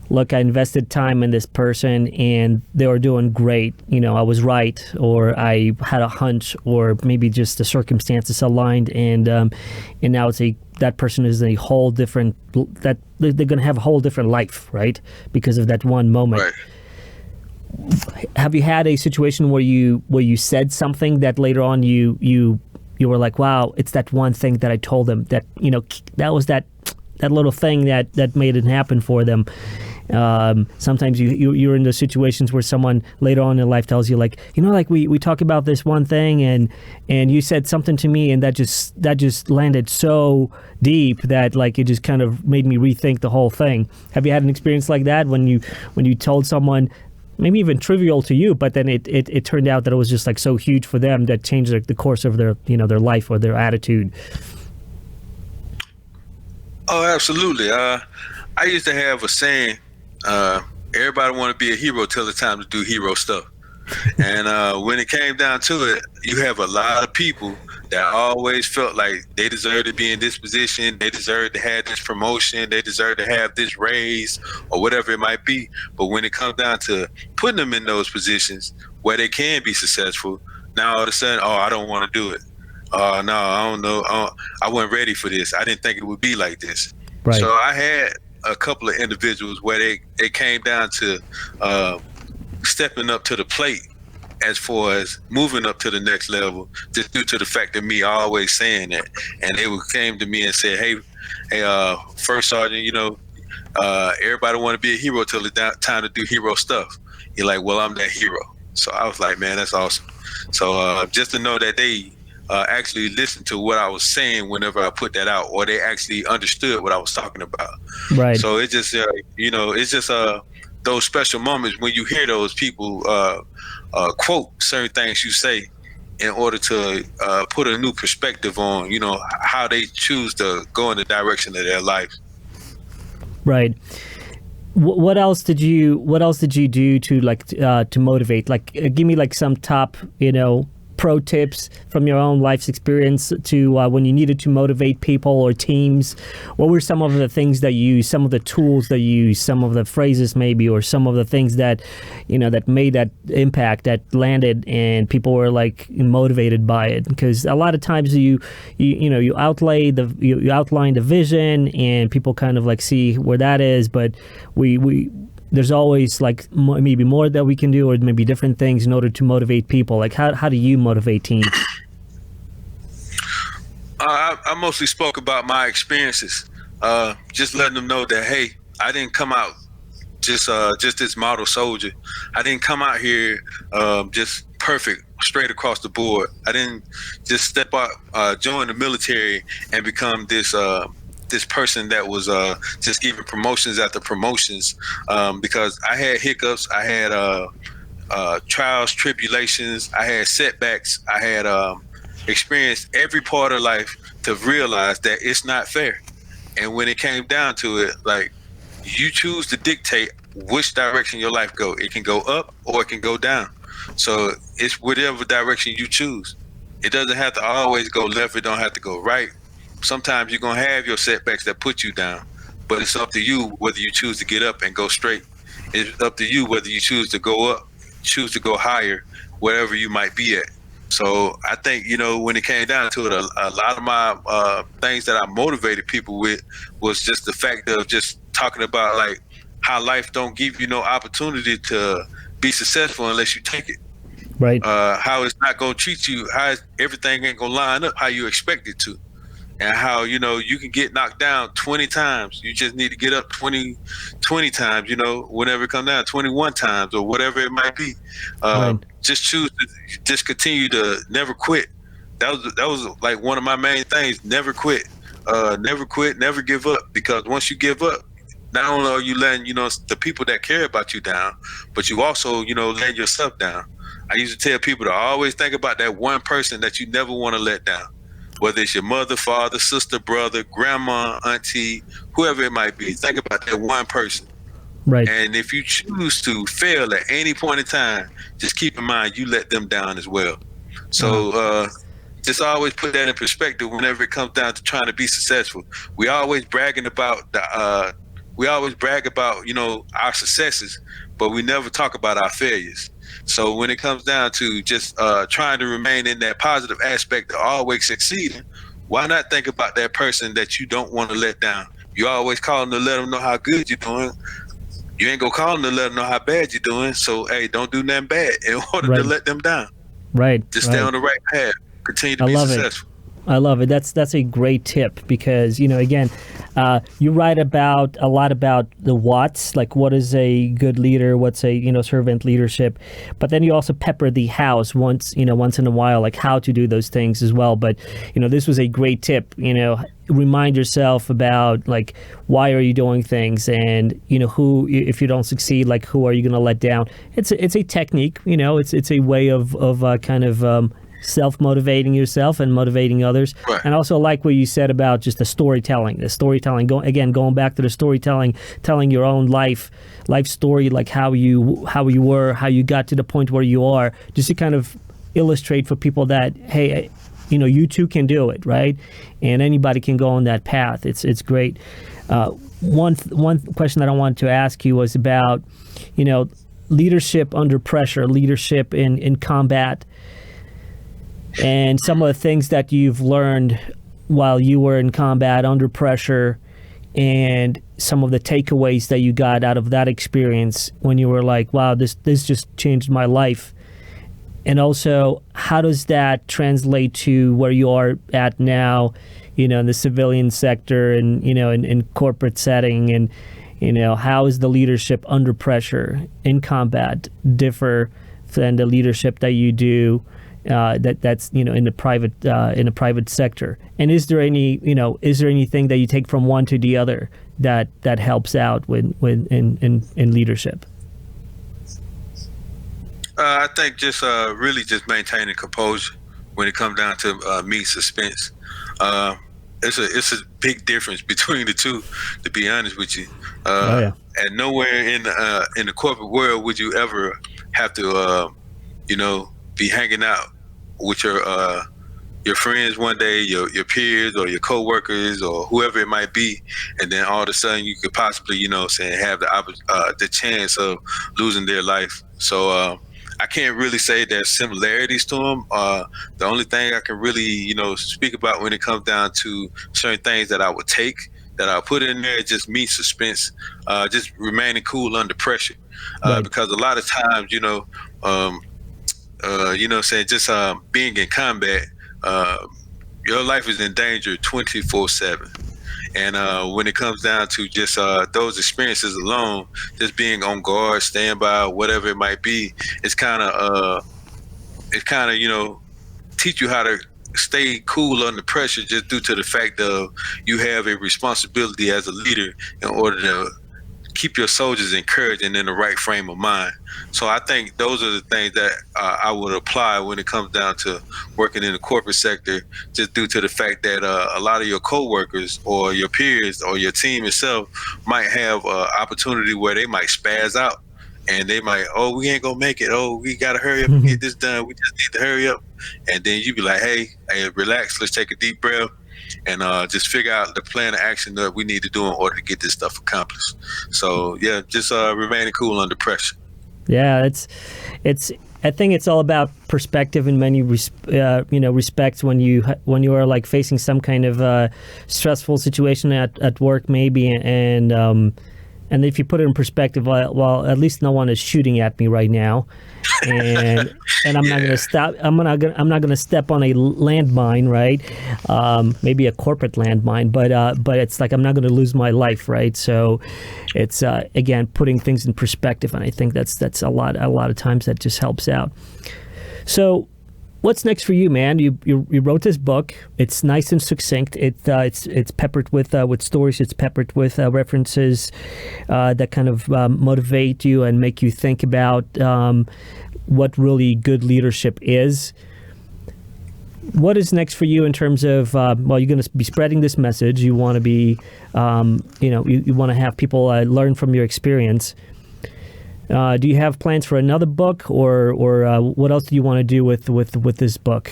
look, I invested time in this person and they were doing great. I was right, or I had a hunch, or maybe just the circumstances aligned, and now that person is a whole different, that they're going to have a whole different life, right? Because of that one moment. Right. Have you had a situation where you said something that later on you were like, wow, it's that one thing that I told them that, that was that little thing that made it happen for them? Sometimes you're in those situations where someone later on in life tells you, like, we talk about this one thing and you said something to me and that just landed so deep that, like, it just kind of made me rethink the whole thing. Have you had an experience like that when you told someone, maybe even trivial to you, but then it turned out that it was just like so huge for them that changed the course of their their life or their attitude? Oh, absolutely. I used to have a saying, everybody want to be a hero till it's time to do hero stuff. And when it came down to it, you have a lot of people that always felt like they deserve to be in this position, they deserve to have this promotion, they deserve to have this raise, or whatever it might be. But when it comes down to putting them in those positions where they can be successful, now all of a sudden, oh, I don't want to do it. No, I don't know. I wasn't ready for this. I didn't think it would be like this. Right. So I had a couple of individuals where they came down to stepping up to the plate as far as moving up to the next level, just due to the fact of me always saying that. And they came to me and said, hey, First Sergeant, everybody want to be a hero till it's time to do hero stuff. You're like, well, I'm that hero. So I was like, man, that's awesome. So just to know that they actually listened to what I was saying whenever I put that out, or they actually understood what I was talking about. Right. So it just, it's just those special moments when you hear those people quote certain things you say in order to put a new perspective on, how they choose to go in the direction of their life. Right. What else did you do to motivate? Like, give me like some top, pro tips from your own life's experience to when you needed to motivate people or teams. What were some of the things that you use, some of the tools that you use, some of the phrases maybe, or some of the things that, that made that impact, that landed and people were like motivated by it? Because a lot of times you outline the vision and people kind of like see where that is, but there's always like maybe more that we can do, or maybe different things in order to motivate people. Like how do you motivate teams? I mostly spoke about my experiences, just letting them know that, hey, I didn't come out just this model soldier. I didn't come out here just perfect straight across the board. I didn't just step out, join the military and become this person that was just giving promotions after promotions, because I had hiccups, I had trials, tribulations, I had setbacks, I had experienced every part of life to realize that it's not fair. And when it came down to it, like, you choose to dictate which direction your life go. It can go up or it can go down. So it's whatever direction you choose. It doesn't have to always go left. It don't have to go right. Sometimes you're going to have your setbacks that put you down, but it's up to you whether you choose to get up and go straight. It's up to you whether you choose to go up, choose to go higher, wherever you might be at. So I think, when it came down to it, a lot of my things that I motivated people with was just the fact of just talking about like how life don't give you no opportunity to be successful unless you take it. Right. How it's not going to treat you, how everything ain't going to line up how you expect it to. And how, you can get knocked down 20 times. You just need to get up 20 times, whenever it comes down, 21 times or whatever it might be. Right. Just choose to just continue to never quit. That was like one of my main things, never quit. Never quit, never give up. Because once you give up, not only are you letting, the people that care about you down, but you also, letting yourself down. I used to tell people to always think about that one person that you never want to let down. Whether it's your mother, father, sister, brother, grandma, auntie, whoever it might be, think about that one person. Right. And if you choose to fail at any point in time, just keep in mind you let them down as well. So just always put that in perspective whenever it comes down to trying to be successful. We always brag about our successes, but we never talk about our failures. So when it comes down to just trying to remain in that positive aspect of always succeeding, why not think about that person that you don't want to let down? You always call them to let them know how good you're doing. You ain't gonna call them to let them know how bad you're doing. So, hey, don't do nothing bad in order to let them down. Right. Just stay on the right path. Continue to be successful. I love it. That's a great tip because, again, you write a lot about the what's, like what is a good leader, what's a, servant leadership, but then you also pepper the hows once in a while, like how to do those things as well. But, this was a great tip, remind yourself about like, why are you doing things and, who, if you don't succeed, like who are you going to let down? It's a technique, it's a way of kind of, self-motivating yourself and motivating others. Right. And also like what you said about just the storytelling, going back to the storytelling, telling your own life story, like how you were, how you got to the point where you are, just to kind of illustrate for people that, hey, you too can do it, right? And anybody can go on that path. It's great. One question that I wanted to ask you was about, leadership under pressure, leadership in combat, and some of the things that you've learned while you were in combat under pressure, and some of the takeaways that you got out of that experience when you were like, wow, this just changed my life. And also, how does that translate to where you are at now, in the civilian sector and, in corporate setting, and, how is the leadership under pressure in combat differ than the leadership that you do that's in the private sector. And is there anything that you take from one to the other that helps out in leadership? I think just really just maintaining composure when it comes down to meet suspense. It's a big difference between the two, to be honest with you. And nowhere in the corporate world would you ever have to be hanging out with your friends one day, your peers or your coworkers or whoever it might be, and then all of a sudden you could possibly have the chance of losing their life. So I can't really say there's similarities to them. The only thing I can really speak about when it comes down to certain things that I would take, that I put in there, just meet suspense, just remaining cool under pressure, because a lot of times just being in combat, your life is in danger 24/7. And when it comes down to just those experiences alone, just being on guard, standby, whatever it might be, it's kind of teach you how to stay cool under pressure, just due to the fact of you have a responsibility as a leader in order to keep your soldiers encouraged and in the right frame of mind. So I think those are the things that I would apply when it comes down to working in the corporate sector, just due to the fact that a lot of your coworkers or your peers or your team itself might have opportunity where they might spaz out and they might, we ain't gonna make it. We gotta hurry up and get this done. We just need to hurry up. And then you be like, hey, relax, let's take a deep breath and just figure out the plan of action that we need to do in order to get this stuff accomplished. So yeah, just remaining cool under pressure. Yeah, it's. I think it's all about perspective in many respects. When you are like facing some kind of stressful situation at work, maybe, and if you put it in perspective, well, at least no one is shooting at me right now, and I'm not gonna stop. I'm not gonna step on a landmine, right? Maybe a corporate landmine, but it's like I'm not gonna lose my life, right? So it's again putting things in perspective, and I think that's a lot of times that just helps out. So what's next for you, man? You wrote this book. It's nice and succinct. It's peppered with stories. It's peppered with references that kind of motivate you and make you think about what really good leadership is. What is next for you in terms of you're going to be spreading this message. You want to be you want to have people learn from your experience. Do you have plans for another book, or what else do you want to do with this book?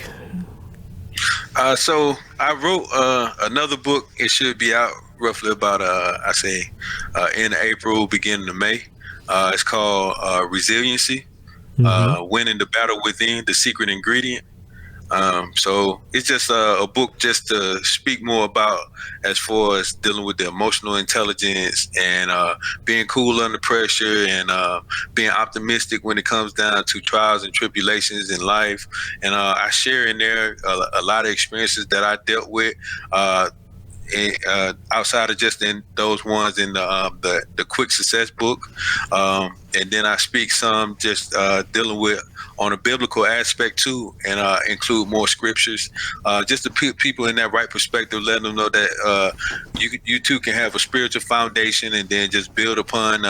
So I wrote another book. It should be out roughly about in April, beginning of May. It's called Resiliency, Winning the Battle Within, the Secret Ingredient. So it's just a book just to speak more about as far as dealing with the emotional intelligence and being cool under pressure and being optimistic when it comes down to trials and tribulations in life. And I share in there a lot of experiences that I dealt with outside of just in those ones in the quick success book. And then I speak some just dealing with on a biblical aspect too, and include more scriptures, just to put people in that right perspective, letting them know that you too can have a spiritual foundation, and then just build upon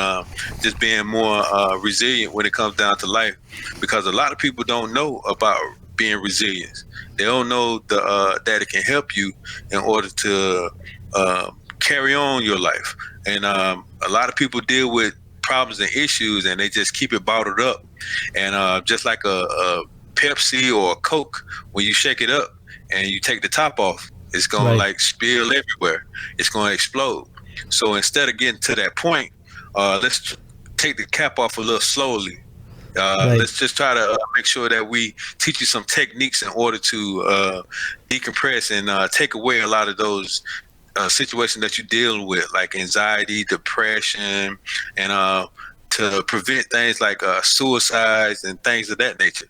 just being more resilient when it comes down to life, because a lot of people don't know about being resilient. They don't know that it can help you in order to carry on your life. And a lot of people deal with problems and issues and they just keep it bottled up. And just like a Pepsi or a Coke, when you shake it up and you take the top off, it's going to like spill everywhere. It's going to explode. So instead of getting to that point, let's take the cap off a little slowly. Let's just try to make sure that we teach you some techniques in order to decompress and take away a lot of those situations that you're dealing with, like anxiety, depression, and to prevent things like suicides and things of that nature.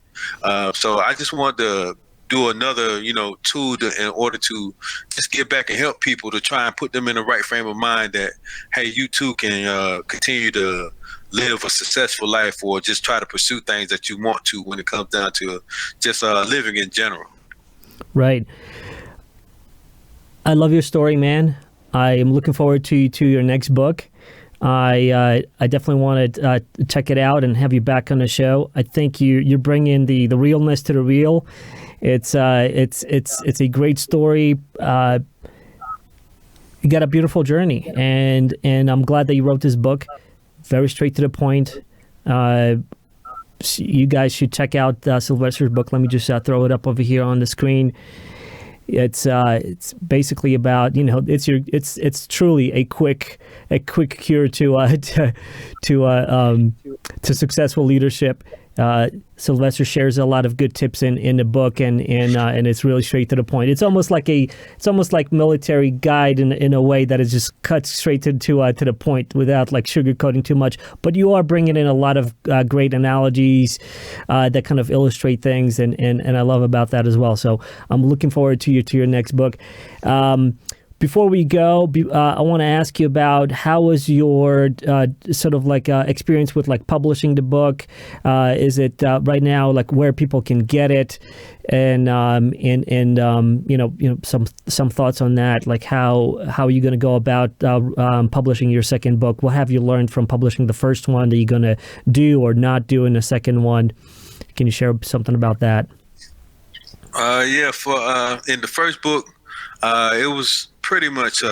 So I just want to do another, tool in order to just get back and help people, to try and put them in the right frame of mind that, hey, you too can continue to live a successful life or just try to pursue things that you want to when it comes down to just living in general. Right. I love your story, man. I am looking forward to your next book. I definitely want to check it out and have you back on the show. I think you're bringing the realness to the real. It's a great story. You got a beautiful journey, and I'm glad that you wrote this book. Very straight to the point. You guys should check out Sylvester's book. Let me just throw it up over here on the screen. It's basically about, it's truly a quick cure to successful leadership. Sylvester shares a lot of good tips in the book, and it's really straight to the point. It's almost like military guide in a way that is just cut straight to the point without like sugarcoating too much. But you are bringing in a lot of great analogies that kind of illustrate things, and I love about that as well. So I'm looking forward to your next book. Before we go, I want to ask you about how was your sort of like experience with like publishing the book? Is it right now like where people can get it, and some thoughts on that? Like how are you going to go about publishing your second book? What have you learned from publishing the first one that you're going to do or not do in the second one? Can you share something about that? Yeah, for in the first book, it was pretty much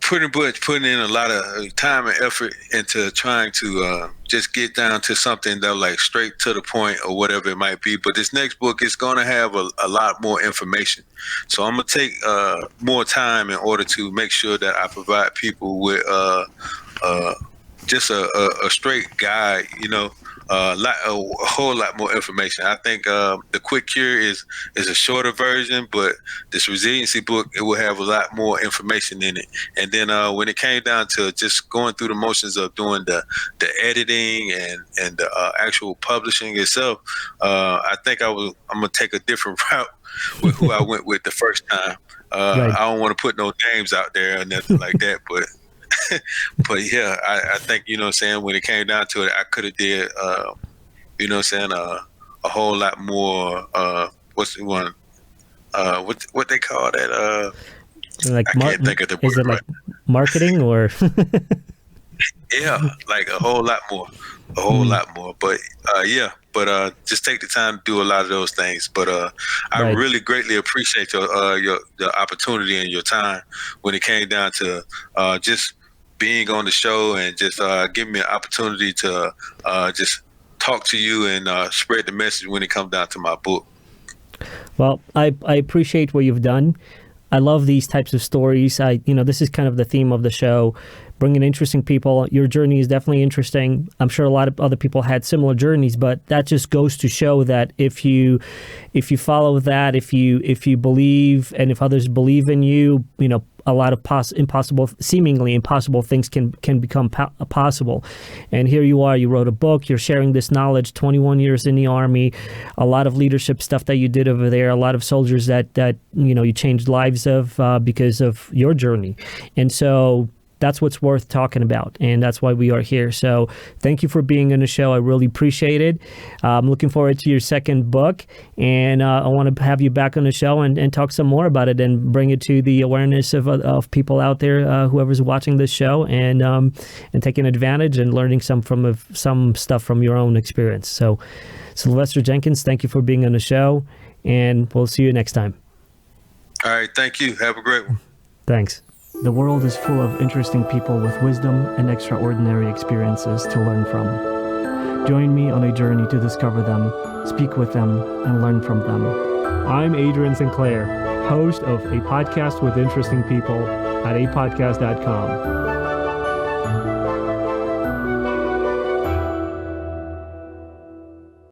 putting in a lot of time and effort into trying to just get down to something that like straight to the point or whatever it might be. But this next book is going to have a lot more information. So I'm going to take more time in order to make sure that I provide people with just a straight guide, a whole lot more information. I think the Quick Cure is a shorter version, but this resiliency book, it will have a lot more information in it. And then when it came down to just going through the motions of doing the editing and the actual publishing itself, I think I'm gonna take a different route with who I went with the first time. Right. I don't want to put no names out there or nothing like that, but yeah, I think, when it came down to it, I could have did, a whole lot more, what's the one, what they call that? Like I can't think of the word. Is it like marketing or? Yeah, like a whole lot more, but just take the time to do a lot of those things. But I really greatly appreciate your opportunity and your time when it came down to just being on the show and just giving me an opportunity to just talk to you and spread the message when it comes down to my book. Well, I appreciate what you've done. I love these types of stories. This is kind of the theme of the show, bringing interesting people. Your journey is definitely interesting. I'm sure a lot of other people had similar journeys, but that just goes to show that if you follow that, if you believe, and if others believe in you, a lot of seemingly impossible things can become possible. And here you are, you wrote a book, you're sharing this knowledge, 21 years in the Army, a lot of leadership stuff that you did over there, a lot of soldiers that you changed lives of because of your journey. And so that's what's worth talking about, and that's why we are here. So thank you for being on the show. I really appreciate it. I'm looking forward to your second book, and I want to have you back on the show and talk some more about it and bring it to the awareness of people out there, whoever's watching this show, and taking advantage and learning some stuff from your own experience. So Sylvester Jenkins, thank you for being on the show, and we'll see you next time. All right, thank you. Have a great one. Thanks. The world is full of interesting people with wisdom and extraordinary experiences to learn from. Join me on a journey to discover them, speak with them, and learn from them. I'm Adrian Sinclair, host of A Podcast with Interesting People at apodcast.com.